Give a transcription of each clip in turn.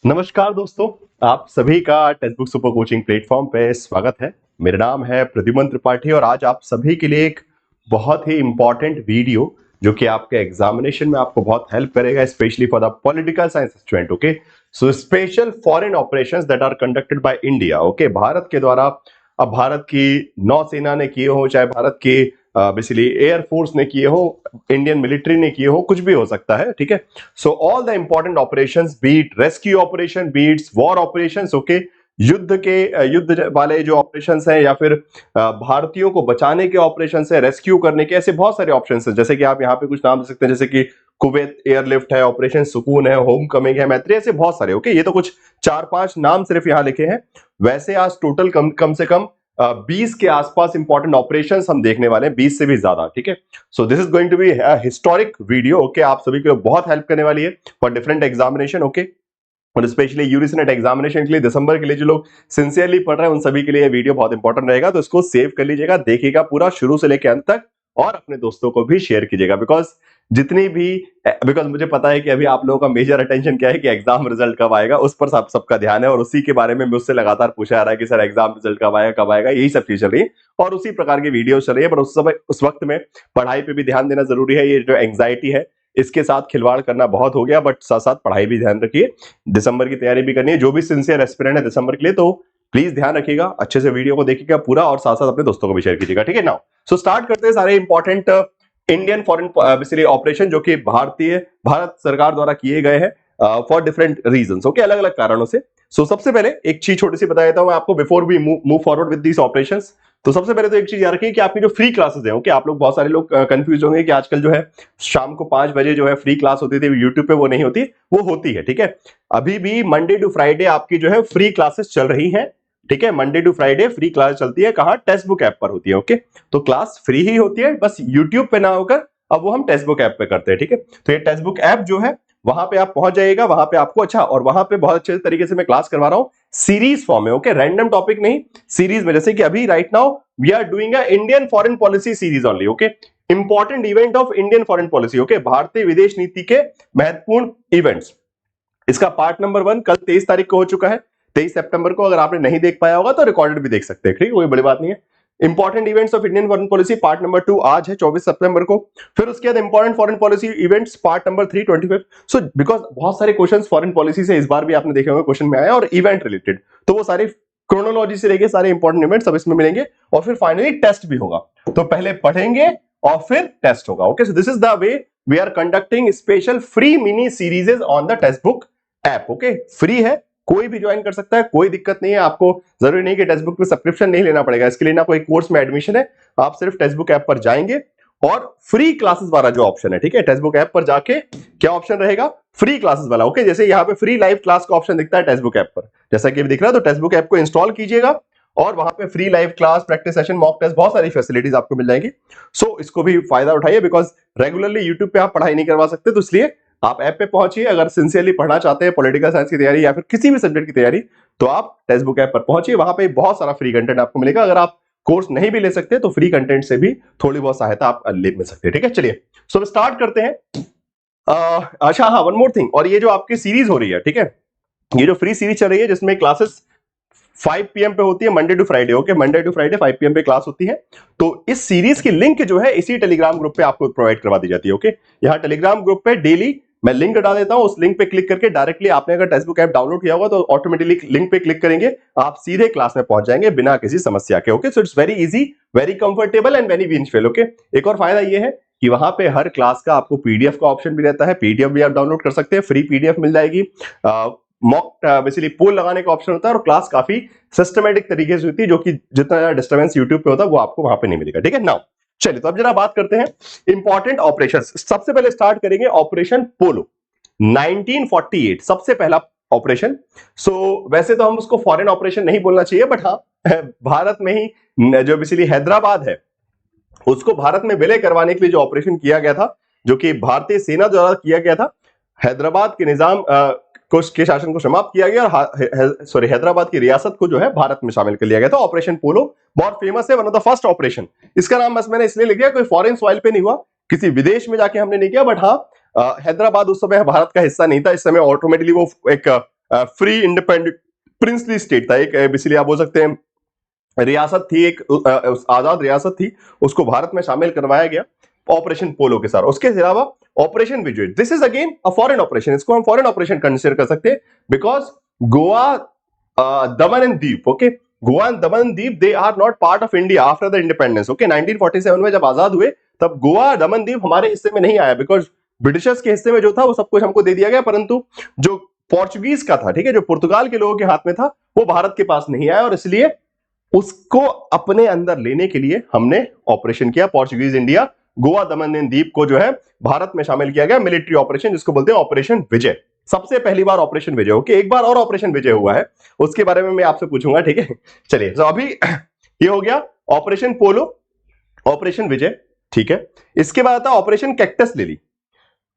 नमस्कार दोस्तों, आप सभी का text book super coaching platform पे स्वागत है। मेरा नाम है प्रद्युमन त्रिपाठी और आज आप सभी के लिए एक बहुत ही इंपॉर्टेंट वीडियो जो कि आपके एग्जामिनेशन में आपको बहुत हेल्प करेगा, specially for the political science student. Okay, so special foreign operations that are conducted by India. Okay, Bharat के द्वारा, अब भारत की नौसेना ने किए हो, चाहे भारत की बेसिकली एयरफोर्स ने किए हो, इंडियन मिलिट्री ने किए हो, कुछ भी हो सकता है। ठीक है, so all the important operations, be it rescue operation, beats war operations, okay, युद्ध वाले जो ऑपरेशंस हैं या फिर भारतीयों को बचाने के ऑपरेशंस है, रेस्क्यू करने के, ऐसे बहुत सारे ऑप्शंस हैं। जैसे कि आप यहाँ पे कुछ नाम दे सकते हैं, जैसे कि कुवैत एयरलिफ्ट है, ऑपरेशन सुकून है, होम कमिंग है, मैत्री, ऐसे बहुत सारे। ओके, ये तो कुछ 4-5 नाम सिर्फ यहाँ लिखे हैं। वैसे आज टोटल कम से कम 20 के आसपास इंपॉर्टेंट ऑपरेशंस हम देखने वाले हैं, 20 से भी ज्यादा। ठीक है, so this is going to be historic video. Okay, आप सभी को बहुत हेल्प करने वाली है फॉर डिफरेंट एग्जामिनेशन। ओके, और स्पेशली यूजीसी नेट एग्जामिनेशन के लिए, दिसंबर के लिए जो लोग सिंसियरली पढ़ रहे हैं, उन सभी के लिए ये वीडियो बहुत इंपॉर्टेंट रहेगा। तो इसको सेव कर लीजिएगा, देखिएगा पूरा शुरू से लेकर अंत तक, और अपने दोस्तों को भी शेयर कीजिएगा। बिकॉज मुझे पता है कि अभी आप लोगों का मेजर अटेंशन क्या है कि एग्जाम रिजल्ट कब आएगा, उस पर सबका ध्यान है, और उसी के बारे में मुझसे लगातार पूछा जा रहा है कि सर एग्जाम रिजल्ट कब आएगा, यही सब चीज चल रही है और उसी प्रकार की वीडियो चल रही है। पर उस वक्त में पढ़ाई पे भी ध्यान देना जरूरी है। ये जो एंग्जाइटी है, इसके साथ खिलवाड़ करना बहुत हो गया, बट साथ साथ पढ़ाई भी ध्यान रखिए, दिसंबर की तैयारी भी करनी है। जो भी सिंसियर एस्पिरेंट है दिसंबर के लिए, तो प्लीज ध्यान रखिएगा, अच्छे से वीडियो को देखिएगा पूरा, और साथ साथ अपने दोस्तों को भी शेयर कीजिएगा। ठीक है, नाउ सो स्टार्ट करते हैं सारे important Indian foreign basically operation जो कि भारत सरकार द्वारा किए गए हैं फॉर डिफरेंट रीजंस। ओके, अलग अलग कारणों से। सो सबसे पहले एक चीज छोटी सी बता देता हूं मैं आपको before we move forward with these operations. तो सबसे पहले तो एक चीज याद रखिए कि आपकी जो फ्री क्लासेस है, ओके, आप लोग बहुत सारे लोग कंफ्यूज होंगे कि आजकल जो है शाम को 5 बजे जो है फ्री क्लास होती थी यूट्यूब पे, वो नहीं होती, वो होती है। ठीक है, अभी भी मंडे टू फ्राइडे आपकी जो है फ्री क्लासेस चल रही हैं। ठीक है, Monday to Friday free class चलती है, कहां? टेक्स्ट बुक ऐप पर होती है। ओके, तो क्लास फ्री ही होती है, बस यूट्यूब पे ना होकर अब वो हम टेक्स्ट बुक ऐप पे करते हैं। ठीक है, तो ये टेक्स्ट बुक ऐप जो है, वहां पे आप पहुंच जाइएगा, वहां पे आपको अच्छा, और वहां पे बहुत अच्छे तरीके से मैं क्लास करवा रहा हूं सीरीज फॉर्म में। ओके, रैंडम टॉपिक नहीं, सीरीज में। जैसे कि अभी right now we are doing a Indian foreign policy series only. Okay, important event of Indian foreign policy. Okay, भारतीय विदेश नीति के महत्वपूर्ण इवेंट्स, इसका पार्ट नंबर 1 कल 23 तारीख को हो चुका है, 23 सितंबर को। अगर आपने नहीं देख पाया होगा तो रिकॉर्डेड भी देख सकते हैं। ठीक है, कोई बड़ी बात नहीं है। Important events of Indian foreign policy part number 2 आज है 24 सितंबर को। फिर उसके बाद important foreign policy events part number 3 25। So because बहुत सारे क्वेश्चंस फॉरेन पॉलिसी से इस बार भी आपने देखे होंगे क्वेश्चन में आया, और इवेंट रिलेटेड, तो वो सारे क्रोनोलॉजी से लेके सारे इंपॉर्टेंट इवेंट्स सब इसमें मिलेंगे। और फिर फाइनली टेस्ट भी होगा, तो पहले पढ़ेंगे और फिर टेस्ट होगा। Okay, so this is the way we are conducting special free mini serieses on the Testbook app. Okay, free है, कोई भी ज्वाइन कर सकता है, कोई दिक्कत नहीं है। आपको जरूरी नहीं कि टेक्स्ट बुक पे सब्सक्रिप्शन नहीं लेना पड़ेगा, इसके लिए ना कोई कोर्स में एडमिशन है। आप सिर्फ टेक्स्ट बुक ऐप पर जाएंगे और फ्री क्लासेस वाला जो ऑप्शन है, ठीक है, टेक्स्ट बुक ऐप पर जाके क्या ऑप्शन रहेगा? फ्री क्लासेस वाला। ओके, जैसे यहाँ पे फ्री लाइव क्लास का ऑप्शन दिखता है टेक्स्ट बुक ऐप पर, जैसा कि दिख रहा है, तो टेक्स्ट बुक ऐप को इंस्टॉल कीजिएगा और वहां पे free live class, practice session, mock test, बहुत सारी फैसिलिटीज आपको मिल जाएंगी। सो इसको भी फायदा उठाइए, बिकॉज रेगुलरली यूट्यूब पे आप पढ़ाई नहीं करवा सकते, तो इसलिए आप ऐप पे पहुंचिए। अगर सिंसियरली पढ़ना चाहते हैं पॉलिटिकल साइंस की तैयारी या फिर किसी भी सब्जेक्ट की तैयारी, तो आप टेक्स्ट बुक ऐप पर पहुंचिए, वहां पे बहुत सारा फ्री कंटेंट आपको मिलेगा। अगर आप कोर्स नहीं भी ले सकते तो फ्री कंटेंट से भी थोड़ी बहुत सहायता आप ले मिल सकते हैं। ठीक है, चलिए सो स्टार्ट करते हैं। अच्छा हाँ, वन मोर थिंग, और ये जो आपकी सीरीज हो रही है, ठीक है, ये जो फ्री सीरीज चल रही है जिसमें क्लासेस 5 PM पे होती है Monday to Friday. Okay, Monday to Friday 5 PM पे क्लास होती है। तो इस सीरीज की लिंक जो है इसी टेलीग्राम ग्रुप पे आपको प्रोवाइड करवा दी जाती है। ओके, यहाँ टेलीग्राम ग्रुप पे डेली मैं लिंक डाल देता हूं, उस लिंक पे क्लिक करके डायरेक्टली आपने अगर टेक्स्ट बुक ऐप डाउनलोड किया होगा तो ऑटोमेटिकली लिंक पे क्लिक करेंगे, आप सीधे क्लास में पहुंच जाएंगे बिना किसी समस्या के। Okay, so it's very easy, very comfortable and very useful. Okay, एक और फायदा ये है कि वहां पे हर क्लास का आपको पीडीएफ का ऑप्शन भी रहता है, पीडीएफ भी आप डाउनलोड कर सकते हैं, फ्री पीडीएफ मिल जाएगी। मॉक बेसिकली पोल लगाने का ऑप्शन होता है, और क्लास काफी सिस्टमेटिक तरीके से होती है, जो कि जितना ज्यादा डिस्टर्बेंस यूट्यूब पे होता है वो आपको वहां पे नहीं मिलेगा। ठीक है, नाउ चलिए तो अब जरा बात करते हैं इंपॉर्टेंट ऑपरेशंस। सबसे पहले स्टार्ट करेंगे ऑपरेशन पोलो 1948, सबसे पहला ऑपरेशन। सो वैसे तो हम उसको फॉरेन ऑपरेशन नहीं बोलना चाहिए, बट हाँ भारत में ही जो बेसिकली हैदराबाद है उसको भारत में विलय करवाने के लिए जो ऑपरेशन किया गया था, जो कि भारतीय सेना द्वारा किया गया था, हैदराबाद के निजाम के शासन को समाप्त किया गया और हैदराबाद की रियासत को जो है भारत में शामिल कर लिया गया था। ऑपरेशन पोलो बहुत फेमस है, one of the first operation. इसका नाम बस मैंने इसलिए लिख दिया, कोई फॉरेन सॉइल पे नहीं हुआ, किसी विदेश में जाके हमने नहीं किया, बट हाँ हैदराबाद उस समय भारत का हिस्सा नहीं था। इस समय ऑटोमेटिकली वो एक फ्री इंडिपेंडेंट प्रिंसली स्टेट था, एक बेसिकली आप बोल सकते हैं रियासत थी, एक आजाद रियासत थी, उसको भारत में शामिल करवाया गया ऑपरेशन पोलो के साथ। उसके अलावा operation Vijay, this is again a foreign operation, इसको हम फॉरेन ऑपरेशन कंसीडर कर सकते हैं because Goa, Daman and Diu, okay, Goa and Daman Diu they are not part of India after the independence, okay. 1947 में जब आजाद हुए तब गोवा दमन दीप हमारे हिस्से में नहीं आया बिकॉज ब्रिटिशर्स के हिस्से में जो था वो सब कुछ हमको दे दिया गया, परंतु जो पोर्चुगीज का था, ठीक है, जो पुर्तगाल के लोगों के हाथ में था, वो भारत के पास नहीं आया और इसलिए उसको अपने अंदर लेने के लिए हमने ऑपरेशन किया Portuguese India, Goa Daman and दीप को जो है भारत में शामिल किया गया मिलिट्री ऑपरेशन, जिसको बोलते हैं ऑपरेशन विजय। सबसे पहली बार ऑपरेशन विजय, ओके। एक बार और ऑपरेशन विजय हुआ है, उसके बारे में मैं आपसे पूछूंगा, ठीक है। चलिए, तो अभी ये हो गया ऑपरेशन पोलो, ऑपरेशन विजय, ठीक है। इसके बाद आता है operation cactus lily.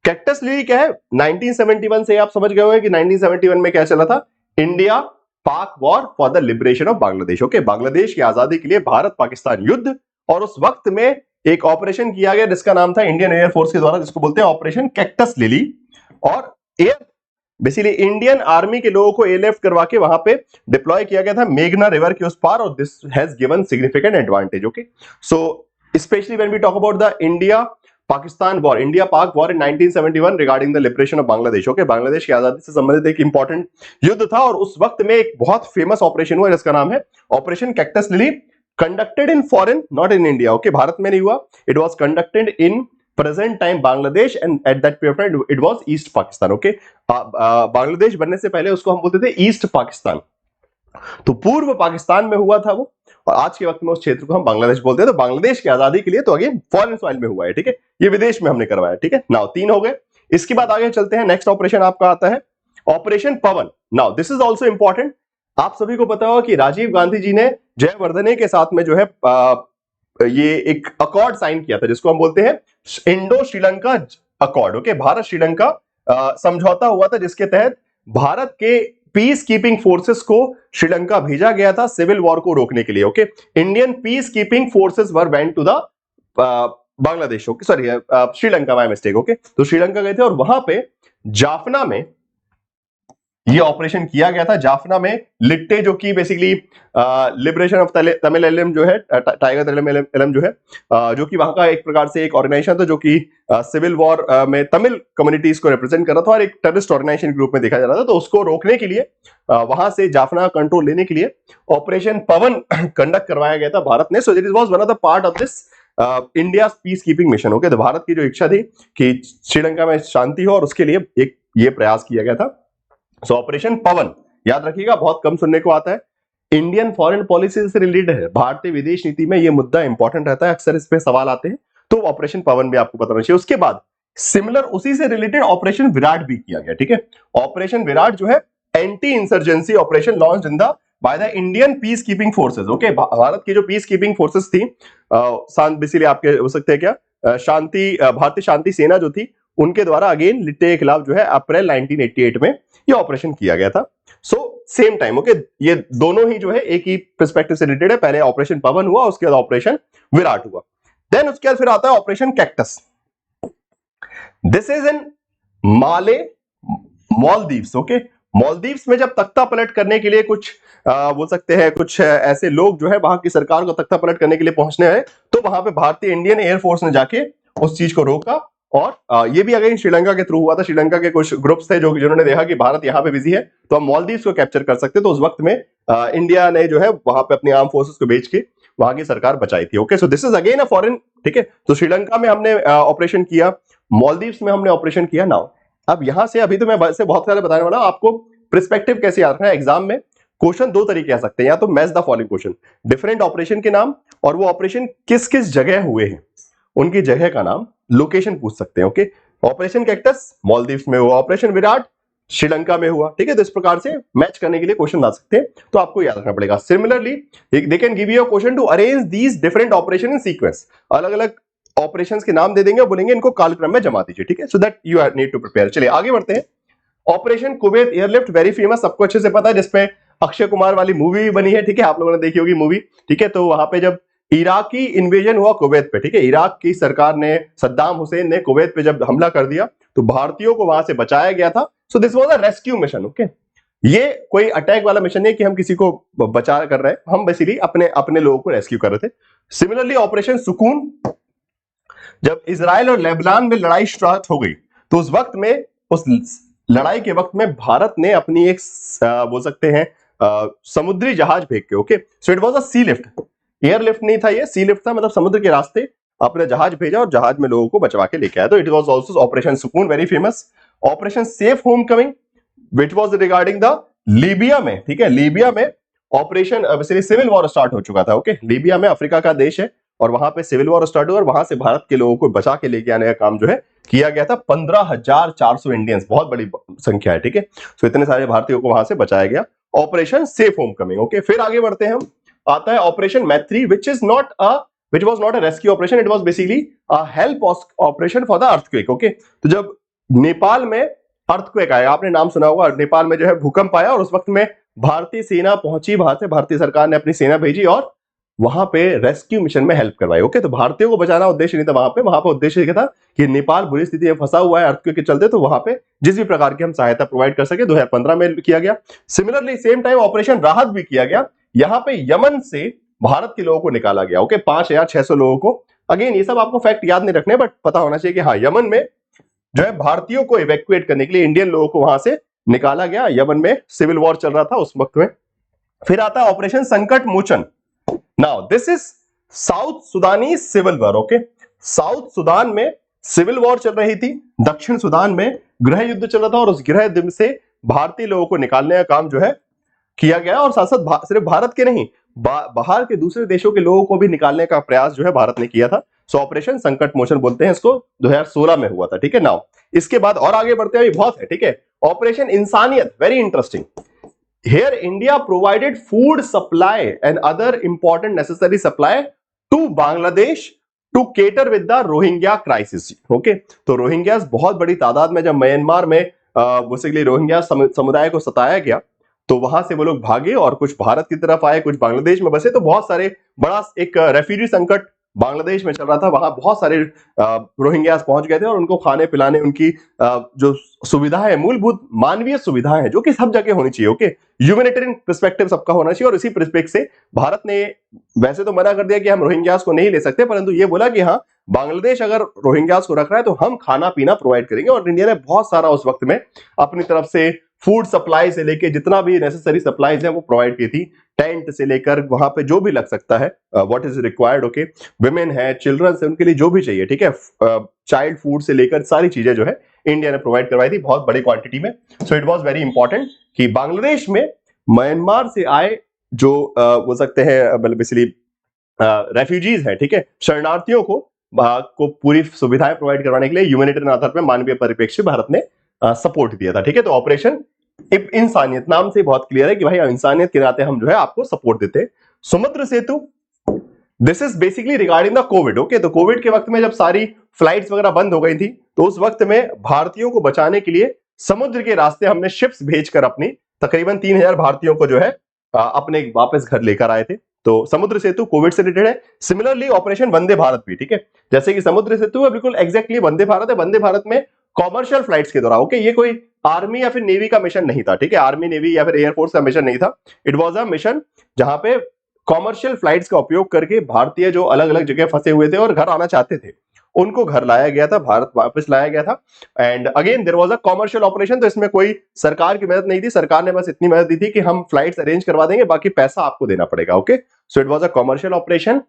Cactus lily क्या है? 1971 से आप समझ गए होंगे कि 1971 में क्या चला था, India Pak war for the liberation of Bangladesh, okay. Bangladesh की आजादी के लिए भारत पाकिस्तान युद्ध, और उस वक्त में एक ऑपरेशन किया गया जिसका नाम था इंडियन एयरफोर्स के द्वारा, जिसको बोलते हैं ऑपरेशन कैक्टस लिली। और एयर बेसिकली इंडियन आर्मी के लोगों को एयरलिफ्ट करवा के वहां पे डिप्लॉय किया गया था मेघना रिवर के उस पार, और this has given significant advantage, okay. So specially when we talk about the India Pakistan war, India Pak war in 1971 regarding the liberation of Bangladesh, okay. Bangladesh की आजादी से संबंधित एक इंपॉर्टेंट युद्ध था, और उस वक्त में एक बहुत फेमस ऑपरेशन हुआ जिसका नाम है operation cactus lily, conducted in foreign, not in India, okay. Bharat में नहीं हुआ, it was conducted in present time Bangladesh, and at that period it was east Pakistan, okay. Bangladesh बनने से पहले उसको हम बोलते थे ईस्ट पाकिस्तान, तो पूर्व पाकिस्तान में हुआ था वो, और आज के वक्त में उस क्षेत्र को हम बांग्लादेश बोलते हैं। तो बांग्लादेश की आजादी के लिए तो अगेन फॉरेन सॉइल में हुआ है, ठीक है, ये विदेश में हमने करवाया, ठीक है। नाउ 3 हो गए। इसके बाद आगे चलते हैं, नेक्स्ट ऑपरेशन आपका आता है operation Pawan. Now this is also important, आप सभी को पता होगा कि राजीव गांधी जी ने जयवर्धने के साथ में जो है ये एक अकॉर्ड साइन किया था जिसको हम बोलते हैं Indo Sri Lanka accord, okay. Bharat Sri Lanka समझौता हुआ था जिसके तहत भारत के पीस कीपिंग फोर्सेस को श्रीलंका भेजा गया था सिविल वॉर को रोकने के लिए, okay. Indian peace keeping forces were went to the Bangladesh, okay, sorry Sri Lanka, my mistake, okay. तो श्रीलंका गए थे और वहां पे जाफना में ये ऑपरेशन किया गया था। जाफना में लिट्टे, जो कि basically liberation of Tamil LM जो है, टाइगर एलएम जो है, जो कि वहां का एक प्रकार से एक ऑर्गेनाइजेशन था जो कि सिविल वॉर में तमिल कम्युनिटीज को रिप्रेजेंट कर रहा था और एक टेररिस्ट ऑर्गेनाइजेशन के रूप में देखा जा रहा था। तो उसको रोकने के लिए वहां से जाफना कंट्रोल लेने के लिए ऑपरेशन पवन कंडक्ट करवाया गया था भारत ने। सो it was one of the part of this India peace keeping mission, okay. तो भारत की जो इच्छा थी कि श्रीलंका में शांति हो और उसके लिए एक ये प्रयास किया गया था। सो ऑपरेशन पवन याद रखिएगा, बहुत कम सुनने को आता है, इंडियन फॉरेन पॉलिसी से रिलेटेड है, भारतीय विदेश नीति में ये मुद्दा इंपॉर्टेंट रहता है, अक्सर इस पे सवाल आते हैं, तो ऑपरेशन पवन भी आपको पता होना चाहिए। उसके बाद सिमिलर उसी से रिलेटेड ऑपरेशन विराट भी किया गया, ठीक है। ऑपरेशन विराट जो है anti insurgency operation launched in the by the Indian peace keeping forces, okay. Bharat की जो पीस कीपिंग फोर्सेस थी, बेसिकली आपके हो सकते हैं क्या, शांति भारतीय शांति सेना जो थी, उनके द्वारा अगेन लिट्टे के खिलाफ जो है अप्रैल 1988 में ये ऑपरेशन किया गया था। सो सेम टाइम, ओके, ये दोनों ही जो है एक ही पर्सपेक्टिव से रिलेटेड है। पहले ऑपरेशन पवन हुआ, उसके बाद ऑपरेशन विराट हुआ, देन उसके बाद फिर आता है operation cactus. This is in Male Maldives, okay. Maldives में जब तख्ता पलट करने के लिए कुछ बोल सकते हैं कुछ ऐसे लोग जो है वहां की सरकार को तख्ता पलट करने के लिए पहुंचने आए, तो वहां पे भारतीय इंडियन एयरफोर्स ने जाके उस चीज को रोका, और ये भी अगेन श्रीलंका के थ्रू हुआ था। श्रीलंका के कुछ ग्रुप्स थे जो जिन्होंने देखा कि भारत यहाँ पे बिजी है तो हम मालदीव्स को कैप्चर कर सकते, तो उस वक्त में इंडिया ने जो है वहां पे अपनी आर्म फोर्सेस को भेज के वहां की सरकार बचाई थी, okay. So this is again a foreign, ठीक है। तो श्रीलंका में हमने ऑपरेशन किया, मालदीव्स में हमने ऑपरेशन किया। नाउ अब यहां से अभी तो मैं से बहुत सारे बताने वाला हूं आपको पर्सपेक्टिव कैसे याद रखना है। एग्जाम में क्वेश्चन दो तरीके आ सकते हैं, या तो match the following question, different operation के नाम और वो ऑपरेशन किस किस जगह हुए हैं उनकी जगह का नाम, लोकेशन पूछ सकते हैं, ओके। ऑपरेशन कैक्टस मालदीव्स में हुआ, ऑपरेशन विराट श्रीलंका में हुआ, ठीक है। तो इस प्रकार से मैच करने के लिए क्वेश्चन आ सकते हैं, तो आपको याद रखना पड़ेगा। Similarly they can give you a question to arrange these different operation in sequence, अलग अलग ऑपरेशंस के नाम दे देंगे, बोलेंगे इनको कालक्रम में जमा दीजिए, ठीक है। So that you need to prepare. चलिए आगे बढ़ते हैं। Operation Kuwait airlift, very famous, सबको अच्छे से पता है, जिसपे अक्षय कुमार वाली मूवी भी बनी है, ठीक है, आप लोगों ने देखी होगी मूवी, ठीक है। तो वहां पे जब इराकी इन्वेजन हुआ कुवैत पे, ठीक है, इराक की सरकार ने, सद्दाम हुसैन ने कुवैत पे जब हमला कर दिया तो भारतीयों को वहां से बचाया गया था। So this was a rescue mission, okay. ये कोई अटैक वाला मिशन नहीं है कि हम किसी को बचा कर रहे हैं, हम बेसिकली अपने अपने लोगों को रेस्क्यू कर रहे थे। सिमिलरली ऑपरेशन सुकून, जब इजराइल और लेबनान में लड़ाई स्टार्ट हो गई तो उस वक्त में, उस लड़ाई के वक्त में भारत ने अपनी एक बोल सकते हैं समुद्री जहाज भेज के, okay, so it was a sea lift, airlift नहीं था, ये सी लिफ्ट था, मतलब समुद्र के रास्ते अपने जहाज भेजा और जहाज में लोगों को बचवा के लेके आया। तो इट वाज आल्सो ऑपरेशन सुकून, very famous. Operation safe home coming which was regarding the Libya में, ठीक है, लीबिया में ऑपरेशन सिविल वॉर स्टार्ट हो चुका था, ओके, लीबिया में, अफ्रीका का देश है और वहां पे सिविल वॉर स्टार्ट हुआ और वहां से भारत के लोगों को बचा के लेके आने का काम जो है किया गया था। 15,400 इंडियंस, बहुत बड़ी संख्या है, ठीक है, तो इतने सारे भारतीयों को वहां से बचाया गया। Operation safe home coming, okay. फिर आगे बढ़ते हैं हम, आता है ऑपरेशन मैत्री, which was not a rescue operation, it was basically a help operation for the earthquake, okay। तो जब नेपाल में अर्थक्वेक आया, आपने नाम सुना होगा, नेपाल में जो है भूकंप आया और उस वक्त में भारतीय सेना पहुंची, भारतीय सरकार ने अपनी सेना भेजी और वहां पे रेस्क्यू मिशन में हेल्प करवाई, ओके। तो भारतीयों को बचाना उद्देश्य नहीं था वहां पे उद्देश्य क्या था कि नेपाल बुरी स्थिति में फंसा हुआ है अर्थक्वेक के चलते, तो वहां पे जिस भी प्रकार की हम सहायता प्रोवाइड कर सके 2015 में किया गया। सिमिलरली सेम टाइम ऑपरेशन राहत भी किया गया, यहां पे यमन से भारत के लोगों को निकाला गया, ओके, 5,600 लोगों को। अगेन ये सब आपको फैक्ट याद नहीं रखने, बट पता होना चाहिए कि हाँ, यमन में जो है भारतीयों को इवैक्यूएट करने के लिए इंडियन लोगों को वहां से निकाला गया, यमन में सिविल वॉर चल रहा था उस वक्त में। फिर आता है operation Sankat Mochan. Now this is South Sudani civil war, okay. South Sudan में सिविल वॉर चल रही थी, दक्षिण सुदान में गृह युद्ध चल रहा था और उस गृह युद्ध से भारतीय लोगों को निकालने का काम जो है किया गया और साथ साथ सिर्फ भारत के नहीं, बाहर के दूसरे देशों के लोगों को भी निकालने का प्रयास जो है भारत ने किया था। सो ऑपरेशन संकट मोचन बोलते हैं इसको, 2016 में हुआ था, ठीक है। नाउ इसके बाद और आगे बढ़ते हैं, बहुत है, ठीक है। Operation Insaniyat, very interesting. Here India provided food supply and other important necessary supply to Bangladesh to cater with the Rohingya crisis, okay. तो रोहिंग्यास बहुत बड़ी तादाद में जब म्यांमार में बेसिकली रोहिंग्या समुदाय को सताया गया तो वहां से वो लोग भागे और कुछ भारत की तरफ आए, कुछ बांग्लादेश में बसे, तो बहुत सारे बड़ा एक रेफ्यूजी संकट बांग्लादेश में चल रहा था, वहां बहुत सारे रोहिंग्यास पहुंच गए थे और उनको खाने पिलाने, उनकी जो सुविधाएं, मूलभूत मानवीय सुविधाएं हैं जो कि सब जगह होनी चाहिए, ओके, ह्यूमैनिटेरियन पर्सपेक्टिव सबका होना चाहिए। और इसी पर्सपेक्टिव से भारत ने वैसे तो मना कर दिया कि हम रोहिंग्यास को नहीं ले सकते, परंतु ये बोला कि हाँ, बांग्लादेश अगर रोहिंग्यास को रख रहा है तो हम खाना पीना प्रोवाइड करेंगे। और इंडिया ने बहुत सारा उस वक्त में अपनी तरफ से फूड सप्लाई से लेके जितना भी नेसेसरी सप्लाईज है वो प्रोवाइड की थी, टेंट से लेकर वहां पे जो भी लग सकता है, what is required, okay, women है, चिल्ड्रंस है, उनके लिए जो भी चाहिए, ठीक है, चाइल्ड फूड से लेकर सारी चीजें जो है इंडिया ने प्रोवाइड करवाई थी बहुत बड़ी क्वांटिटी में। सो इट वाज वेरी इंपॉर्टेंट कि बांग्लादेश में म्यांमार से आए जो बोल सकते हैं बेसिकली रेफ्यूजीज है, ठीक है, शरणार्थियों को पूरी सुविधाएं प्रोवाइड करवाने के लिए ह्यूमैनिटेरियन आधार पर मानवीय परिप्रेक्ष्य भारत ने सपोर्ट दिया था, ठीक है। तो ऑपरेशन इंसानियत नाम से बहुत क्लियर है कि भाई इंसानियत के नाते हम जो है आपको सपोर्ट देते हैं। Samudra Setu, this is basically regarding the Covid, okay. तो कोविड के वक्त में जब सारी फ्लाइट्स वगैरह बंद हो गई थी तो उस वक्त में भारतीयों को बचाने के लिए समुद्र के रास्ते हमने शिप्स भेजकर अपनी तकरीबन 3,000 भारतीयों को जो है अपने वापस घर लेकर आए थे। तो समुद्र सेतु कोविड से रिलेटेड है। सिमिलरली ऑपरेशन वंदे भारत भी, ठीक है, जैसे कि समुद्र सेतु है बिल्कुल एग्जैक्टली वंदे भारत है। वंदे भारत में कॉमर्शियल फ्लाइट्स के दौरान, ओके, ये कोई आर्मी या फिर नेवी का मिशन नहीं था, ठीक है, आर्मी नेवी या फिर एयरफोर्स का मिशन नहीं था। इट वाज अ मिशन जहां पे कॉमर्शियल फ्लाइट्स का उपयोग करके भारतीय जो अलग अलग जगह फंसे हुए थे और घर आना चाहते थे उनको घर लाया गया था, भारत वापस लाया गया था। And again there was a commercial operation, तो इसमें कोई सरकार की मदद नहीं थी, सरकार ने बस इतनी मदद दी थी कि हम फ्लाइट्स अरेंज करवा देंगे, बाकी पैसा आपको देना पड़ेगा, okay. So it was a commercial operation.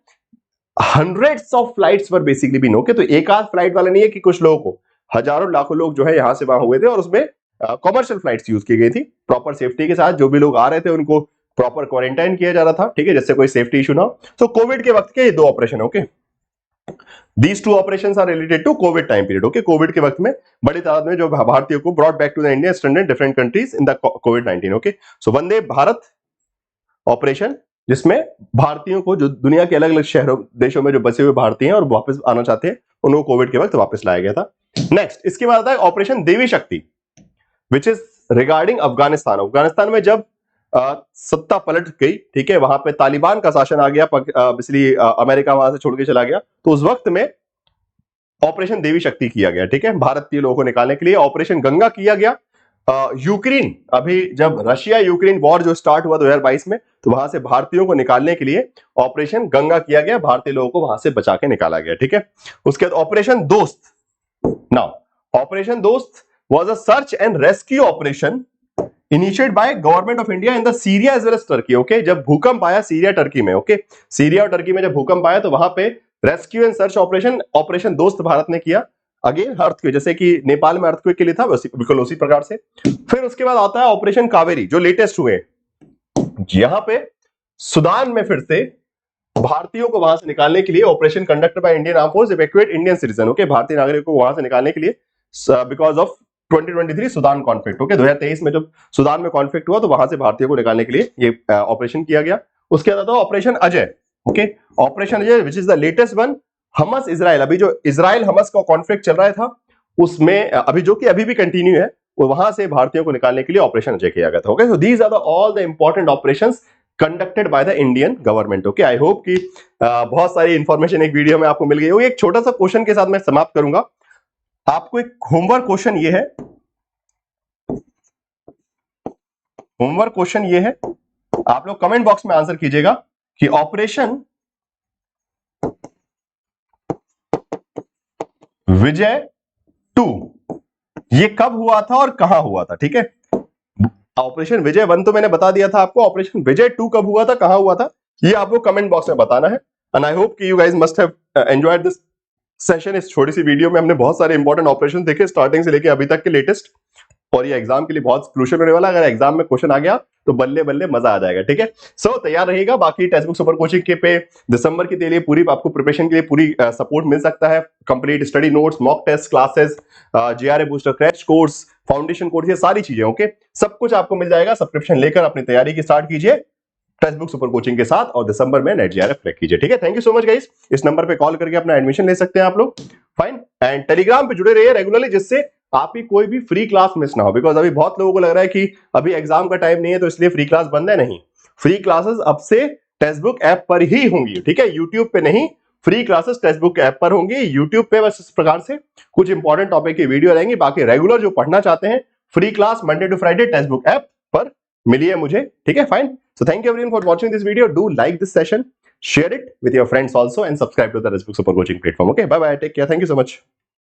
Hundreds of flights were basically been, okay. तो एक आध फ्लाइट वाला नहीं है कि कुछ लोगों को, हजारों लाखों लोग जो है यहां से वहां हुए थे और उसमें कॉमर्शियल फ्लाइट्स यूज की गई थी प्रॉपर सेफ्टी के साथ। जो भी लोग आ रहे थे उनको प्रॉपर क्वारंटाइन किया जा रहा था, ठीक है, जिससे कोई सेफ्टी इशू ना हो। सो कोविड के वक्त के ये 2 operation, okay, these 2 operations are related to covid time period, okay. Covid के वक्त में बड़ी तादाद में जो भारतीयों को brought back to the India stranded different countries in the कोविड-19, okay. So Vande Bharat operation जिसमें भारतीयों को जो दुनिया के अलग अलग शहरों देशों में जो बसे हुए भारतीय हैं और वापस आना चाहते हैं उनको कोविड के वक्त वापस लाया गया था। नेक्स्ट इसके बाद आता है ऑपरेशन देवी शक्ति, which is regarding Afghanistan. Afghanistan में जब सत्ता पलट गई, ठीक है, वहां पे तालिबान का शासन आ गया, इसलिए अमेरिका वहां से छोड़ के चला गया, तो उस वक्त में ऑपरेशन देवी शक्ति किया गया, ठीक है, भारतीय लोगों को निकालने के लिए। ऑपरेशन गंगा किया गया, यूक्रेन, अभी जब रशिया यूक्रेन वॉर जो स्टार्ट हुआ 2022 में, तो वहां से भारतीयों को निकालने के लिए ऑपरेशन गंगा किया गया, भारतीय लोगों को वहां से बचा के निकाला गया, ठीक है। उसके बाद operation Dost, now operation Dost was a search and rescue operation initiated by government of India in the Syria as well as Turkey, okay. जब भूकंप आया सीरिया टर्की में, ओके, सीरिया और टर्की में जब भूकंप आया तो वहां पे rescue and search operation, operation Dost Bharat ने किया। अगेन अर्थक्वेक, जैसे कि नेपाल में अर्थक्वेक के लिए था, बिल्कुल उसी प्रकार से। फिर उसके बाद आता है ऑपरेशन कावेरी, जो लेटेस्ट हुए, यहां पे सूडान में फिर से भारतीयों को वहां से निकालने के लिए operation conducted by Indian arm force evacuate Indian citizen, okay, भारतीय नागरिकों को वहां से निकालने के लिए because of 2023 Sudan conflict, okay. 2023 में जब सूडान में कॉन्फ्लिक्ट हुआ तो वहां से भारतीयों को निकालने के लिए ये ऑपरेशन किया गया। उसके बाद operation Ajay, okay, operation Ajay which is the latest one, Hamas Israel, अभी जो इजराइल हमस का कॉन्फ्लिक्ट चल रहा था उसमें अभी जो कि अभी भी कंटिन्यू है, वो वहां से भारतीयों को निकालने के लिए ऑपरेशन अजय किया गया था, okay. So these are all the important operations conducted by the Indian government, okay. I hope कि बहुत सारी इंफॉर्मेशन एक वीडियो में आपको मिल गई होगी। एक छोटा सा क्वेश्चन के साथ मैं समाप्त करूंगा। आपको एक होमवर्क क्वेश्चन ये है, होमवर्क क्वेश्चन ये है, आप लोग कमेंट बॉक्स में आंसर कीजिएगा कि ऑपरेशन विजय 2 ये कब हुआ था और कहां हुआ था, ठीक है। ऑपरेशन विजय 1 तो मैंने बता दिया था आपको, ऑपरेशन विजय 2 कब हुआ था, कहां हुआ था, ये आपको कमेंट बॉक्स में बताना है। एंड आई होप कि you guys must have enjoyed this session. इस छोटी सी वीडियो में हमने बहुत सारे इंपॉर्टेंट ऑपरेशन देखे स्टार्टिंग से लेके अभी तक के लेटेस्ट, और ये एग्जाम के लिए बहुत क्रूशियल होने वाला है। अगर एग्जाम में क्वेश्चन आ गया तो बल्ले बल्ले मजा आ जाएगा, ठीक है। सो तैयार रहिएगा। बाकी टेक्स्ट बुक सुपर कोचिंग के पे दिसंबर के लिए पूरी आपको प्रिपरेशन के लिए पूरी सपोर्ट मिल सकता है। Complete study notes, mock test, classes, GRA booster, crash course, foundation course, ये सारी चीजें, ओके, सब कुछ आपको मिल जाएगा। सब्सक्रिप्शन लेकर अपनी तैयारी की स्टार्ट कीजिए टेक्स्ट बुक सुपर कोचिंग के साथ, और दिसंबर में नेट जीआरएफ क्रैक कीजिए, ठीक है। Thank you so much guys. इस नंबर पे कॉल करके अपना एडमिशन ले सकते हैं आप लोग, फाइन। एंड टेलीग्राम पे जुड़े रहिए रेगुलरली, जिससे आपकी कोई भी फ्री क्लास मिस ना हो। बिकॉज अभी बहुत लोगों को लग रहा है कि अभी एग्जाम का टाइम नहीं है तो इसलिए फ्री क्लास बंद है, नहीं। फ्री क्लासेस अब से टेक्स्ट बुक ऐप पर ही होंगी, ठीक है, यूट्यूब पे नहीं। Free classes text book app पर होंगी, यूट्यूब पे बस इस प्रकार से कुछ इंपॉर्टेंट टॉपिक की वीडियो रहेंगी। बाकी रेगुलर जो पढ़ना चाहते हैं, free class Monday to Friday Testbook app पर मिलिए मुझे, ठीक है, fine. So thank you everyone for watching this video. Do like this session, share it with your friends also, and subscribe to the Textbook Super Coaching platform. Okay, bye bye, take care, thank you so much.